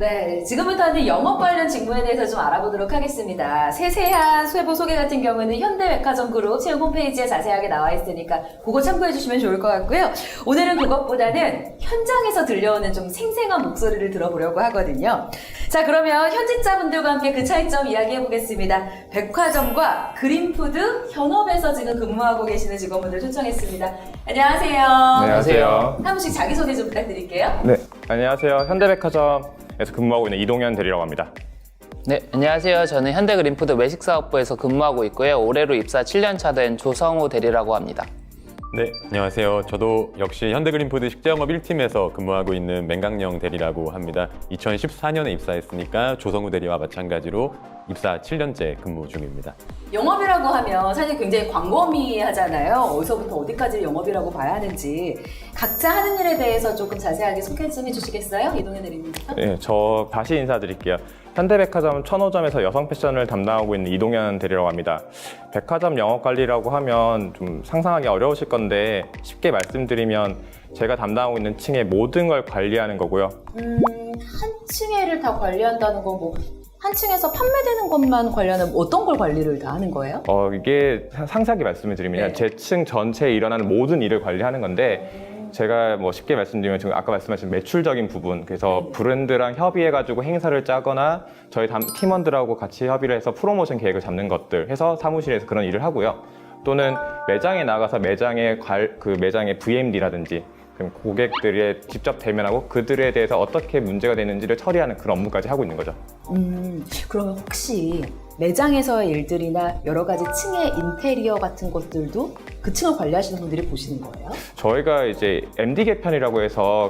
네, 지금부터는 영업 관련 직무에 대해서 좀 알아보도록 하겠습니다. 세세한 세부 소개 같은 경우는 현대백화점 그룹 채용 홈페이지에 자세하게 나와 있으니까 그거 참고해 주시면 좋을 것 같고요. 오늘은 그것보다는 현장에서 들려오는 좀 생생한 목소리를 들어보려고 하거든요. 자, 그러면 현직자분들과 함께 그 차이점 이야기해 보겠습니다. 백화점과 그린푸드 현업에서 지금 근무하고 계시는 직원분들 초청했습니다. 안녕하세요. 안녕하세요. 한 분씩 자기소개 좀 부탁드릴게요. 네, 안녕하세요. 현대백화점에서 근무하고 있는 이동현 대리라고 합니다. 네, 안녕하세요. 저는 현대그린푸드 외식사업부에서 근무하고 있고요. 올해로 입사 7년차 된 조성우 대리라고 합니다. 네, 안녕하세요. 저도 역시 현대그린푸드 식재영업 1팀에서 근무하고 있는 맹강영 대리라고 합니다. 2014년에 입사했으니까 조성우 대리와 마찬가지로 입사 7년째 근무 중입니다. 영업이라고 하면 사실 굉장히 광범위하잖아요. 어디서부터 어디까지 영업이라고 봐야 하는지 각자 하는 일에 대해서 조금 자세하게 소개 좀 해주시겠어요? 이동현 대리님부터. 네, 저 다시 인사드릴게요. 현대백화점 천호점에서 여성 패션을 담당하고 있는 이동현 대리라고 합니다. 백화점 영업관리라고 하면 좀 상상하기 어려우실 건데 쉽게 말씀드리면 제가 담당하고 있는 층의 모든 걸 관리하는 거고요. 한 층에를 다 관리한다는 건 뭐 한 층에서 판매되는 것만 관리하는 어떤 걸 관리를 다 하는 거예요? 이게 상세하게 말씀을 드리면 네. 제 층 전체에 일어나는 모든 일을 관리하는 건데 제가 뭐 쉽게 말씀드리면 지금 아까 말씀하신 매출적인 부분, 그래서 브랜드랑 협의해가지고 행사를 짜거나 저희 팀원들하고 같이 협의를 해서 프로모션 계획을 잡는 것들 해서 사무실에서 그런 일을 하고요. 또는 매장에 나가서 매장의 VMD라든지 고객들에 직접 대면하고 그들에 대해서 어떻게 문제가 되는지를 처리하는 그런 업무까지 하고 있는 거죠. 그러면 혹시 매장에서의 일들이나 여러 가지 층의 인테리어 같은 것들도 그 층을 관리하시는 분들이 보시는 거예요? 저희가 이제 MD 개편이라고 해서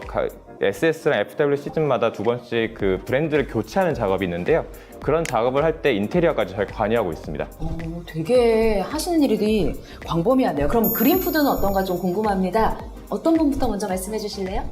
SS랑 FW 시즌마다 2번씩 그 브랜드를 교체하는 작업이 있는데요. 그런 작업을 할 때 인테리어까지 저희가 관여하고 있습니다. 되게 하시는 일이 광범위하네요. 그럼 그린푸드는 어떤가 좀 궁금합니다. 어떤 분부터 먼저 말씀해 주실래요?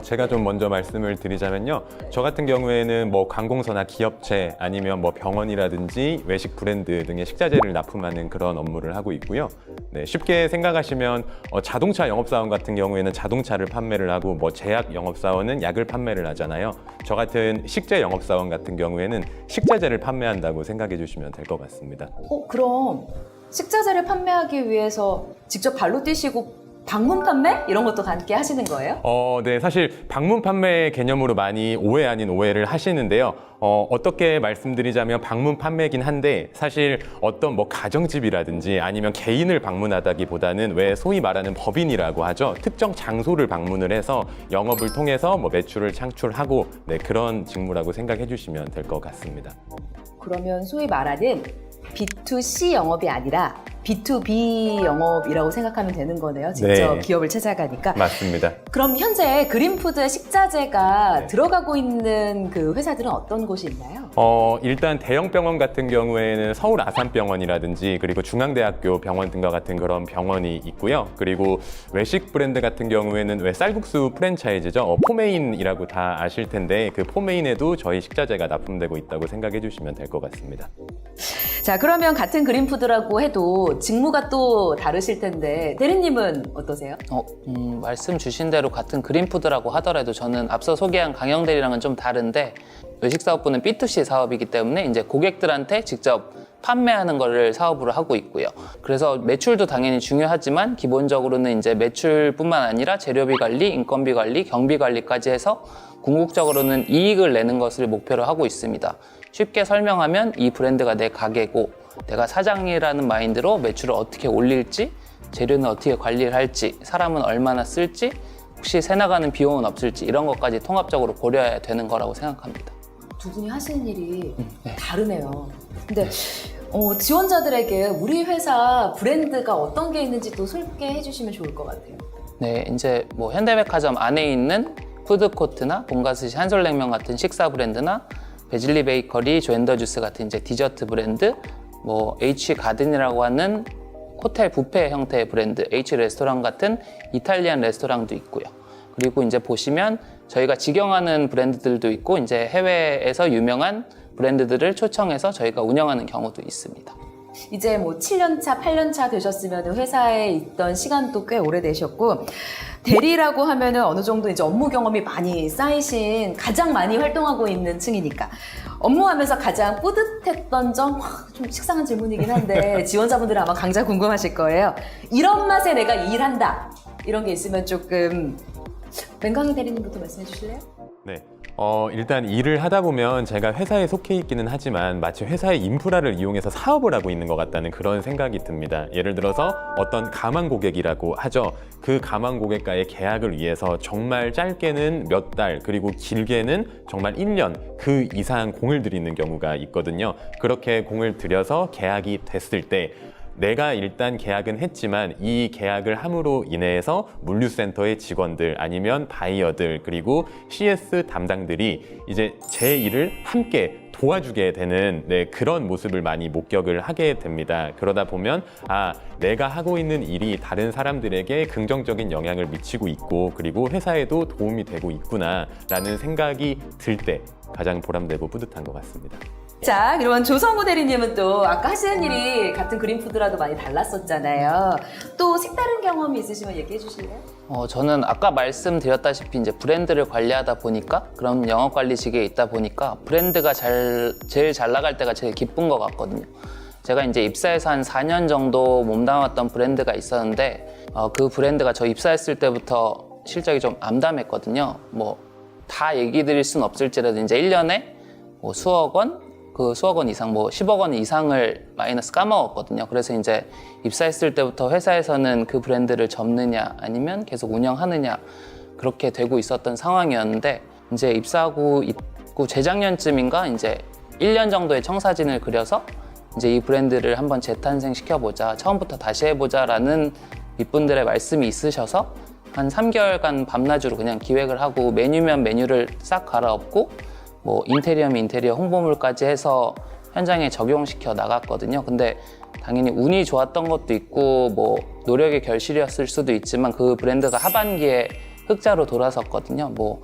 제가 좀 먼저 말씀을 드리자면요. 저 같은 경우에는 뭐 관공서나 기업체 아니면 뭐 병원이라든지 외식 브랜드 등의 식자재를 납품하는 그런 업무를 하고 있고요. 네, 쉽게 생각하시면 자동차 영업사원 같은 경우에는 자동차를 판매를 하고 뭐 제약 영업사원은 약을 판매를 하잖아요. 저 같은 식재 영업사원 같은 경우에는 식자재를 판매한다고 생각해 주시면 될 것 같습니다. 그럼 식자재를 판매하기 위해서 직접 발로 뛰시고 방문 판매? 이런 것도 함께 하시는 거예요? 네, 사실 방문 판매 개념으로 많이 오해 아닌 오해를 하시는데요. 어떻게 말씀드리자면 방문 판매긴 한데 사실 어떤 뭐 가정집이라든지 아니면 개인을 방문하다기보다는 왜 소위 말하는 법인이라고 하죠. 특정 장소를 방문을 해서 영업을 통해서 뭐 매출을 창출하고 네, 그런 직무라고 생각해 주시면 될 것 같습니다. 그러면 소위 말하는 B2C 영업이 아니라 B2B 영업이라고 생각하면 되는 거네요. 직접 네. 기업을 찾아가니까. 맞습니다. 그럼 현재 그린푸드의 식자재가 네. 들어가고 있는 그 회사들은 어떤 곳이 있나요? 일단 대형 병원 같은 경우에는 서울 아산병원이라든지 그리고 중앙대학교 병원 등과 같은 그런 병원이 있고요. 그리고 외식 브랜드 같은 경우에는 왜 쌀국수 프랜차이즈죠. 포메인이라고 다 아실 텐데 그 포메인에도 저희 식자재가 납품되고 있다고 생각해 주시면 될 것 같습니다. 자, 그러면 같은 그린푸드라고 해도 직무가 또 다르실 텐데 대리님은 어떠세요? 말씀 주신 대로 같은 그린푸드라고 하더라도 저는 앞서 소개한 강영 대리랑은 좀 다른데 외식사업부는 B2C 사업이기 때문에 이제 고객들한테 직접 판매하는 거를 사업으로 하고 있고요. 그래서 매출도 당연히 중요하지만 기본적으로는 이제 매출뿐만 아니라 재료비 관리, 인건비 관리, 경비 관리까지 해서 궁극적으로는 이익을 내는 것을 목표로 하고 있습니다. 쉽게 설명하면 이 브랜드가 내 가게고 내가 사장이라는 마인드로 매출을 어떻게 올릴지, 재료는 어떻게 관리를 할지, 사람은 얼마나 쓸지, 혹시 새나가는 비용은 없을지 이런 것까지 통합적으로 고려해야 되는 거라고 생각합니다. 두 분이 하시는 일이 다르네요. 근데 지원자들에게 우리 회사 브랜드가 어떤 게 있는지 또 소개해 주시면 좋을 것 같아요. 네, 이제 뭐 현대백화점 안에 있는 푸드코트나 본가스시 한솔냉면 같은 식사 브랜드나 베질리 베이커리, 조앤더주스 같은 이제 디저트 브랜드, 뭐 H 가든이라고 하는 호텔 뷔페 형태의 브랜드, H 레스토랑 같은 이탈리안 레스토랑도 있고요. 그리고 이제 보시면 저희가 직영하는 브랜드들도 있고 이제 해외에서 유명한 브랜드들을 초청해서 저희가 운영하는 경우도 있습니다. 이제 뭐 7년차, 8년차 되셨으면 회사에 있던 시간도 꽤 오래되셨고, 대리라고 하면은 어느 정도 이제 업무 경험이 많이 쌓이신 가장 많이 활동하고 있는 층이니까 업무하면서 가장 뿌듯했던 점, 좀 식상한 질문이긴 한데 지원자분들은 아마 강자 궁금하실 거예요. 이런 맛에 내가 일한다. 이런 게 있으면 조금 맹강희 대리님부터 말씀해 주실래요? 네. 일단 일을 하다 보면 제가 회사에 속해 있기는 하지만 마치 회사의 인프라를 이용해서 사업을 하고 있는 것 같다는 그런 생각이 듭니다. 예를 들어서 어떤 가망 고객이라고 하죠. 그 가망 고객과의 계약을 위해서 정말 짧게는 몇 달, 그리고 길게는 정말 1년 그 이상 공을 들이는 경우가 있거든요. 그렇게 공을 들여서 계약이 됐을 때 내가 일단 계약은 했지만 이 계약을 함으로 인해서 물류센터의 직원들 아니면 바이어들 그리고 CS 담당들이 이제 제 일을 함께 도와주게 되는 그런 모습을 많이 목격을 하게 됩니다. 그러다 보면 내가 하고 있는 일이 다른 사람들에게 긍정적인 영향을 미치고 있고 그리고 회사에도 도움이 되고 있구나 라는 생각이 들 때 가장 보람되고 뿌듯한 것 같습니다. 자, 그러면 조성우 대리님은 또 아까 하시는 일이 같은 그린푸드라도 많이 달랐었잖아요. 또 색다른 경험이 있으시면 얘기해 주실래요? 저는 아까 말씀드렸다시피 이제 브랜드를 관리하다 보니까 그런 영업관리직에 있다 보니까 브랜드가 제일 잘 나갈 때가 제일 기쁜 것 같거든요. 제가 이제 입사해서 한 4년 정도 몸담았던 브랜드가 있었는데 그 브랜드가 저 입사했을 때부터 실적이 좀 암담했거든요. 뭐 다 얘기 드릴 수는 없을지라도 이제 1년에 뭐 수억 원, 그 수억 원 이상, 뭐 10억 원 이상을 마이너스 까먹었거든요. 그래서 이제 입사했을 때부터 회사에서는 그 브랜드를 접느냐 아니면 계속 운영하느냐 그렇게 되고 있었던 상황이었는데 이제 입사하고 있고 재작년쯤인가 이제 1년 정도의 청사진을 그려서 이제 이 브랜드를 한번 재탄생시켜보자, 처음부터 다시 해보자라는 윗분들의 말씀이 있으셔서 한 3개월간 밤낮으로 그냥 기획을 하고 메뉴면 메뉴를 싹 갈아엎고 뭐 인테리어면 인테리어 홍보물까지 해서 현장에 적용시켜 나갔거든요. 근데 당연히 운이 좋았던 것도 있고 뭐 노력의 결실이었을 수도 있지만 그 브랜드가 하반기에 흑자로 돌아섰거든요. 뭐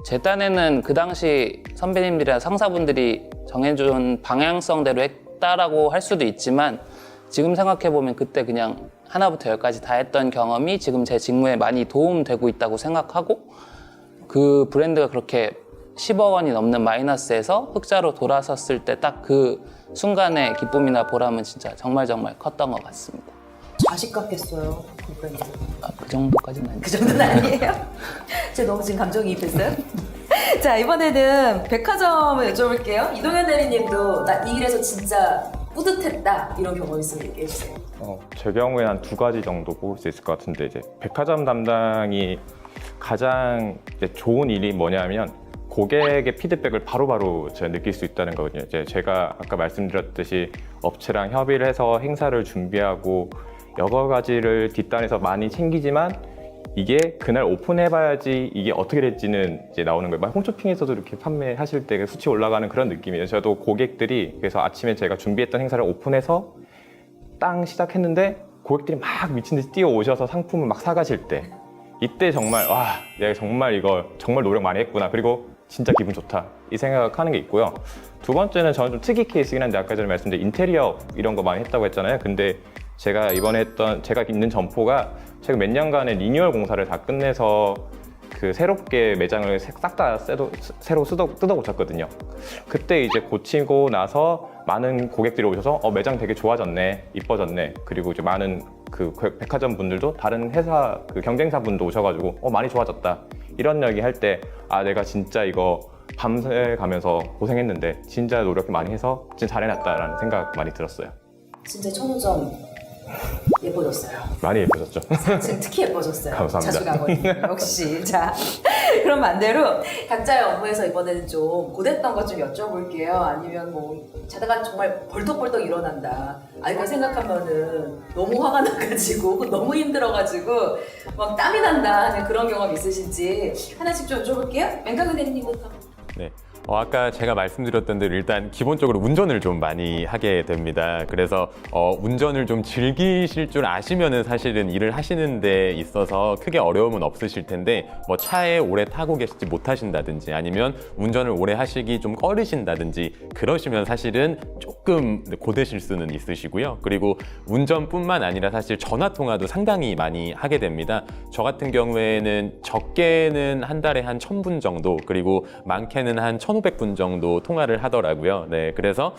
제 딴에는 그 당시 선배님들이나 상사분들이 정해준 방향성대로 했다라고 할 수도 있지만 지금 생각해보면 그때 그냥 하나부터 열까지 다 했던 경험이 지금 제 직무에 많이 도움되고 있다고 생각하고 그 브랜드가 그렇게 10억 원이 넘는 마이너스에서 흑자로 돌아섰을 때 딱 그 순간의 기쁨이나 보람은 진짜 정말 컸던 것 같습니다. 자식 같겠어요. 그 정도까지는 아니죠. 그 정도는 아니에요? 제가 너무 지금 감정이입했어요? 자, 이번에는 백화점을 여쭤볼게요. 이동현 대리님도 나 이 일에서 진짜 뿌듯했다 이런 경험 있으면 얘기해 주세요. 제 경우에 한 2가지 정도 뽑을 수 있을 것 같은데 이제 백화점 담당이 가장 이제 좋은 일이 뭐냐면 고객의 피드백을 바로바로 제가 느낄 수 있다는 거거든요. 이제 제가 아까 말씀드렸듯이 업체랑 협의를 해서 행사를 준비하고 여러 가지를 뒷단에서 많이 챙기지만 이게 그날 오픈해봐야지 이게 어떻게 될지는 이제 나오는 거예요. 홈쇼핑에서도 이렇게 판매하실 때 수치 올라가는 그런 느낌이에요. 저도 고객들이 그래서 아침에 제가 준비했던 행사를 오픈해서 땅 시작했는데 고객들이 막 미친 듯이 뛰어오셔서 상품을 막 사가실 때 이때 정말 와 내가 정말 이거 정말 노력 많이 했구나 그리고 진짜 기분 좋다 이 생각하는 게 있고요. 두 번째는 저는 좀 특이 케이스긴 한데 아까 전에 말씀드린 인테리어 이런 거 많이 했다고 했잖아요. 근데 제가 이번에 했던 제가 있는 점포가 최근 몇 년간의 리뉴얼 공사를 다 끝내서 그 새롭게 매장을 싹 다 새로 뜯어 고쳤거든요. 그때 이제 고치고 나서 많은 고객들이 오셔서 매장 되게 좋아졌네, 이뻐졌네. 그리고 이제 많은 그 백화점 분들도 다른 회사 그 경쟁사 분도 오셔가지고 많이 좋아졌다. 이런 얘기 할 때 내가 진짜 이거 밤새 가면서 고생했는데 진짜 노력 많이 해서 진짜 잘해놨다라는 생각 많이 들었어요. 진짜 청점 예뻐졌어요. 많이 예뻐졌죠. 지금 특히 예뻐졌어요. 감사합니다. 자주 가거든요. 역시. 자, 그럼 반대로 각자의 업무에서 이번에는 좀 고됐던 것 좀 여쭤볼게요. 아니면 뭐 자다가 정말 벌떡벌떡 일어난다. 이거 생각하면은 너무 화가 나가지고 너무 힘들어가지고 막 땀이 난다 하는 그런 경험 있으신지 하나씩 좀 여쭤볼게요. 맹강희 대리님부터. 네. 아까 제가 말씀드렸던 대로 일단 기본적으로 운전을 좀 많이 하게 됩니다. 그래서 운전을 좀 즐기실 줄 아시면은 사실은 일을 하시는 데 있어서 크게 어려움은 없으실 텐데 뭐 차에 오래 타고 계시지 못하신다든지 아니면 운전을 오래 하시기 좀 꺼리신다든지 그러시면 사실은 조금 고되실 수는 있으시고요. 그리고 운전뿐만 아니라 사실 전화 통화도 상당히 많이 하게 됩니다. 저 같은 경우에는 적게는 한 달에 한 1000분 정도, 그리고 많게는 한 1500분 정도 통화를 하더라고요. 네, 그래서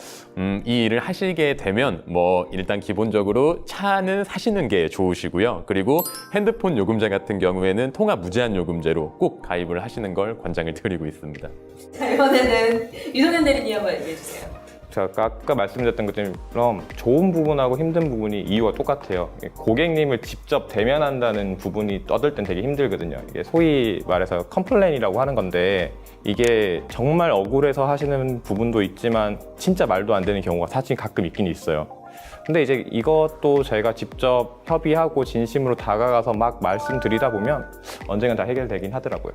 이 일을 하시게 되면 뭐 일단 기본적으로 차는 사시는 게 좋으시고요. 그리고 핸드폰 요금제 같은 경우에는 통화 무제한 요금제로 꼭 가입을 하시는 걸 권장을 드리고 있습니다. 자, 이번에는 이동현 대리님 한번 얘기해 주세요. 제가 아까 말씀드렸던 것처럼 좋은 부분하고 힘든 부분이 이유가 똑같아요. 고객님을 직접 대면한다는 부분이 떠들 땐 되게 힘들거든요. 이게 소위 말해서 컴플레인이라고 하는 건데 이게 정말 억울해서 하시는 부분도 있지만 진짜 말도 안 되는 경우가 사실 가끔 있긴 있어요. 근데 이제 이것도 저희가 직접 협의하고 진심으로 다가가서 막 말씀드리다 보면 언젠간 다 해결되긴 하더라고요.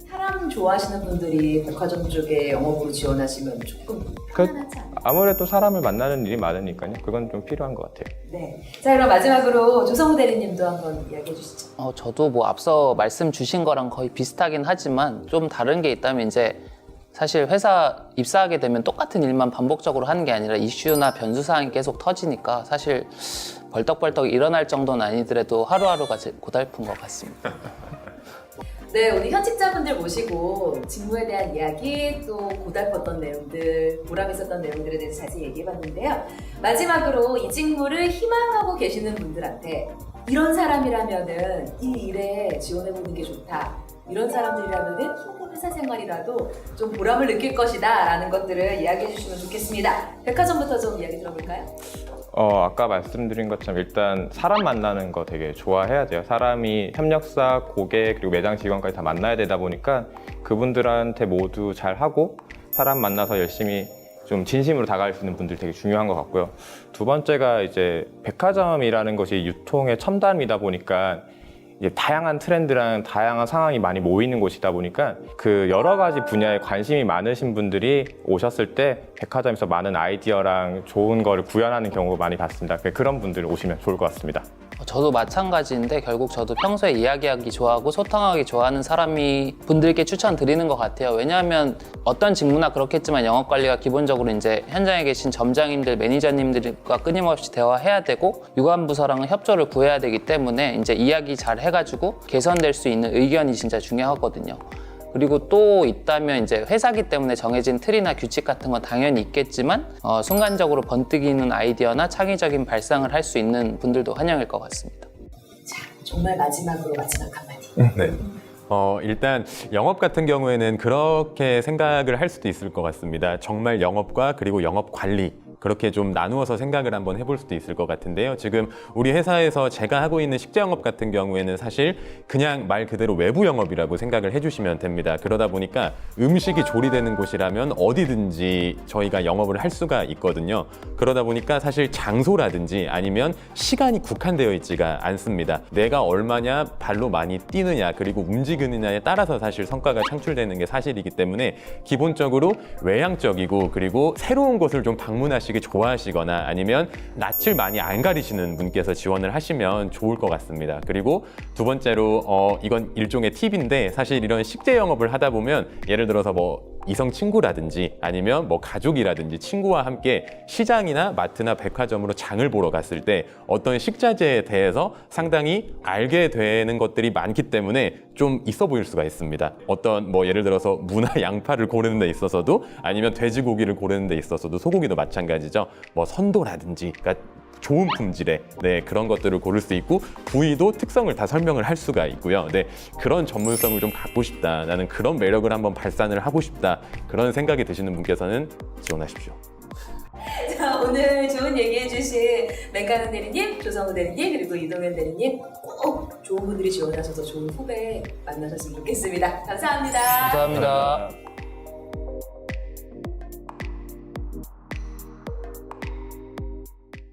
사람 좋아하시는 분들이 백화점 쪽에 영업으로 지원하시면 조금 편안하지 않나요? 아무래도 사람을 만나는 일이 많으니까요. 그건 좀 필요한 것 같아요. 네. 자, 그럼 마지막으로 조성우 대리님도 한번 이야기해 주시죠. 저도 뭐 앞서 말씀 주신 거랑 거의 비슷하긴 하지만 좀 다른 게 있다면 이제 사실 회사 입사하게 되면 똑같은 일만 반복적으로 하는 게 아니라 이슈나 변수 사항이 계속 터지니까 사실 벌떡벌떡 일어날 정도는 아니더라도 하루하루가 고달픈 것 같습니다. 네, 오늘 현직자분들 모시고 직무에 대한 이야기, 또 고달팠던 내용들, 보람 있었던 내용들에 대해서 자세히 얘기해봤는데요. 마지막으로 이 직무를 희망하고 계시는 분들한테 이런 사람이라면은 이 일에 지원해보는 게 좋다. 이런 사람들이라면은 힘든 회사 생활이라도 좀 보람을 느낄 것이다 라는 것들을 이야기해 주시면 좋겠습니다. 백화점부터 좀 이야기 들어볼까요? 아까 말씀드린 것처럼 일단 사람 만나는 거 되게 좋아해야 돼요. 사람이 협력사, 고객, 그리고 매장 직원까지 다 만나야 되다 보니까 그분들한테 모두 잘하고 사람 만나서 열심히 좀 진심으로 다가갈 수 있는 분들 되게 중요한 것 같고요. 두 번째가 이제 백화점이라는 것이 유통의 첨단이다 보니까 이제 다양한 트렌드랑 다양한 상황이 많이 모이는 곳이다 보니까 그 여러 가지 분야에 관심이 많으신 분들이 오셨을 때 백화점에서 많은 아이디어랑 좋은 거를 구현하는 경우가 많이 봤습니다. 그런 분들 오시면 좋을 것 같습니다. 저도 마찬가지인데 결국 저도 평소에 이야기하기 좋아하고 소통하기 좋아하는 사람이 분들께 추천드리는 것 같아요. 왜냐하면 어떤 직무나 그렇겠지만 영업관리가 기본적으로 이제 현장에 계신 점장님들, 매니저님들과 끊임없이 대화해야 되고 유관부서랑은 협조를 구해야 되기 때문에 이제 이야기 잘 해가지고 개선될 수 있는 의견이 진짜 중요하거든요. 그리고 또 있다면 이제 회사기 때문에 정해진 틀이나 규칙 같은 건 당연히 있겠지만 순간적으로 번뜩이는 아이디어나 창의적인 발상을 할 수 있는 분들도 환영일 것 같습니다. 자, 정말 마지막으로 마지막 한마디. 네. 일단 영업 같은 경우에는 그렇게 생각을 할 수도 있을 것 같습니다. 정말 영업과 그리고 영업 관리 그렇게 좀 나누어서 생각을 한번 해볼 수도 있을 것 같은데요. 지금 우리 회사에서 제가 하고 있는 식재 영업 같은 경우에는 사실 그냥 말 그대로 외부 영업이라고 생각을 해주시면 됩니다. 그러다 보니까 음식이 조리되는 곳이라면 어디든지 저희가 영업을 할 수가 있거든요. 그러다 보니까 사실 장소라든지 아니면 시간이 국한되어 있지가 않습니다. 내가 얼마냐, 발로 많이 뛰느냐, 그리고 움직이느냐에 따라서 사실 성과가 창출되는 게 사실이기 때문에 기본적으로 외향적이고 그리고 새로운 곳을 좀 방문하시기 좋아하시거나 아니면 낯을 많이 안 가리시는 분께서 지원을 하시면 좋을 것 같습니다. 그리고 두 번째로 이건 일종의 팁인데 사실 이런 식재 영업을 하다 보면 예를 들어서 뭐 이성 친구라든지 아니면 뭐 가족이라든지 친구와 함께 시장이나 마트나 백화점으로 장을 보러 갔을 때 어떤 식자재에 대해서 상당히 알게 되는 것들이 많기 때문에 좀 있어 보일 수가 있습니다. 어떤 뭐 예를 들어서 무나 양파를 고르는 데 있어서도 아니면 돼지고기를 고르는 데 있어서도 소고기도 마찬가지죠. 뭐 선도라든지 그러니까 좋은 품질의 그런 것들을 고를 수 있고 부위도 특성을 다 설명을 할 수가 있고요. 그런 전문성을 좀 갖고 싶다. 나는 그런 매력을 한번 발산을 하고 싶다. 그런 생각이 드시는 분께서는 지원하십시오. 자, 오늘 좋은 얘기해 주신 맥가는 대리님, 조성우 대리님, 그리고 이동현 대리님 꼭 좋은 분들이 지원하셔서 좋은 후배 만나셨으면 좋겠습니다. 감사합니다. 감사합니다.